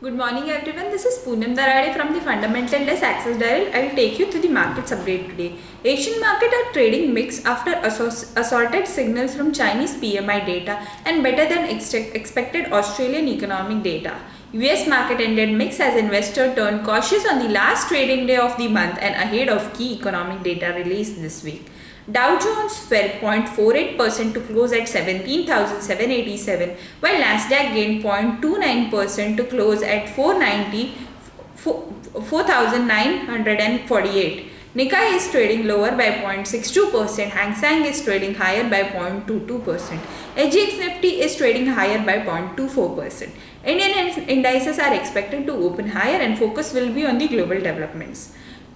Good morning everyone, this is Poonam Darade from the Fundamental-less Access Dial. I will take you through the markets update today. Asian market are trading mixed after assorted signals from Chinese PMI data and better than expected Australian economic data. US market ended mixed as investors turned cautious on the last trading day of the month and ahead of key economic data released this week. Dow Jones fell 0.48% to close at 17,787, while Nasdaq gained 0.29% to close at 4,948. Nikkei is trading lower by 0.62%, Hang Seng is trading higher by 0.22%, SGX Nifty is trading higher by 0.24%. Indian indices are expected to open higher and focus will be on the global developments.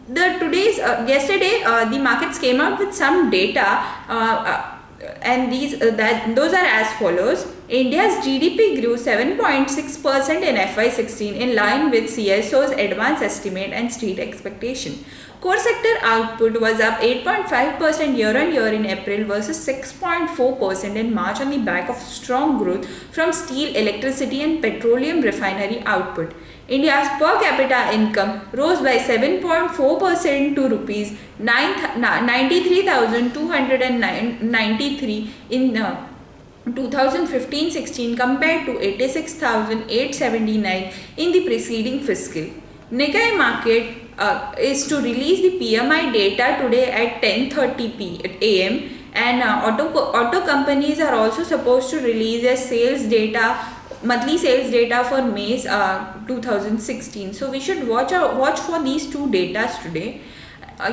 Yesterday the markets came out with some data and those are as follows. India's GDP grew 7.6% in FY16 in line with CSO's advance estimate and street expectation. Core sector output was up 8.5% year-on-year in April versus 6.4% in March on the back of strong growth from steel, electricity and petroleum refinery output. India's per capita income rose by 7.4% to rupees 93,293 in 2015-16 compared to 86,879 in the preceding fiscal. Nikkei market is to release the PMI data today at 10:30 am and auto companies are also supposed to release their monthly sales data for May 2016. So we should watch for these two data today.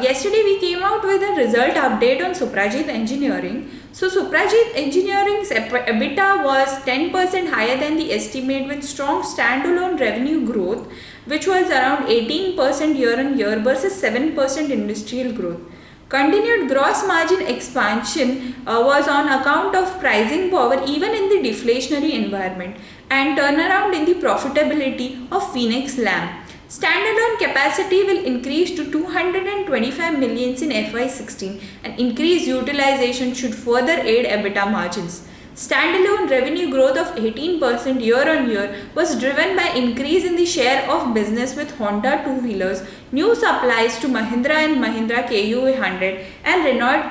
Yesterday we came out with a result update on Suprajit Engineering. So Suprajit Engineering's EBITDA was 10% higher than the estimate with strong standalone revenue growth, which was around 18% year-on-year versus 7% industrial growth. Continued gross margin expansion was on account of pricing power even in the deflationary environment and turnaround in the profitability of Phoenix Lamb. Standalone capacity will increase to 225 millions in FY16 and increased utilization should further aid EBITDA margins. Standalone revenue growth of 18% year-on-year was driven by increase in the share of business with Honda two-wheelers, new supplies to Mahindra and Mahindra KUV100 and Renault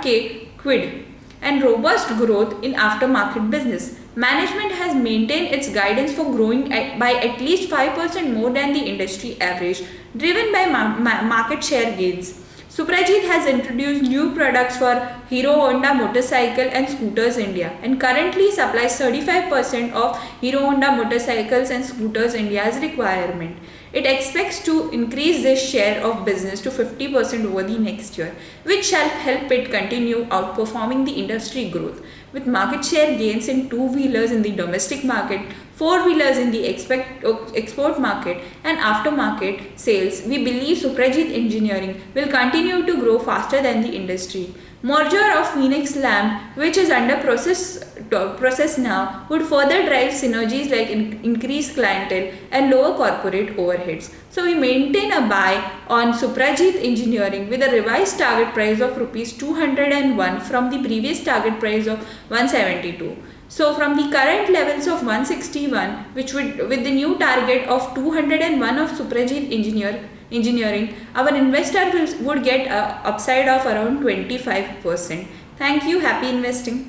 Kwid, and robust growth in aftermarket business. Management has maintained its guidance for growing by at least 5% more than the industry average, driven by market share gains. Suprajit has introduced new products for Hero Honda Motorcycle and Scooters India and currently supplies 35% of Hero Honda Motorcycles and Scooters India's requirement. It expects to increase this share of business to 50% over the next year, which shall help it continue outperforming the industry growth. With market share gains in two-wheelers in the domestic market, four-wheelers in the export market and aftermarket sales, we believe Suprajit Engineering will continue to grow faster than the industry. Merger of Phoenix Lamb, which is under process now, would further drive synergies like increased clientele and lower corporate overheads. So we maintain a buy on Suprajit Engineering with a revised target price of rupees 201 from the previous target price of 172. So from the current levels of 161, with the new target of 201 of Suprajit Engineering, our investor would get a upside of around 25%. Thank you. Happy investing.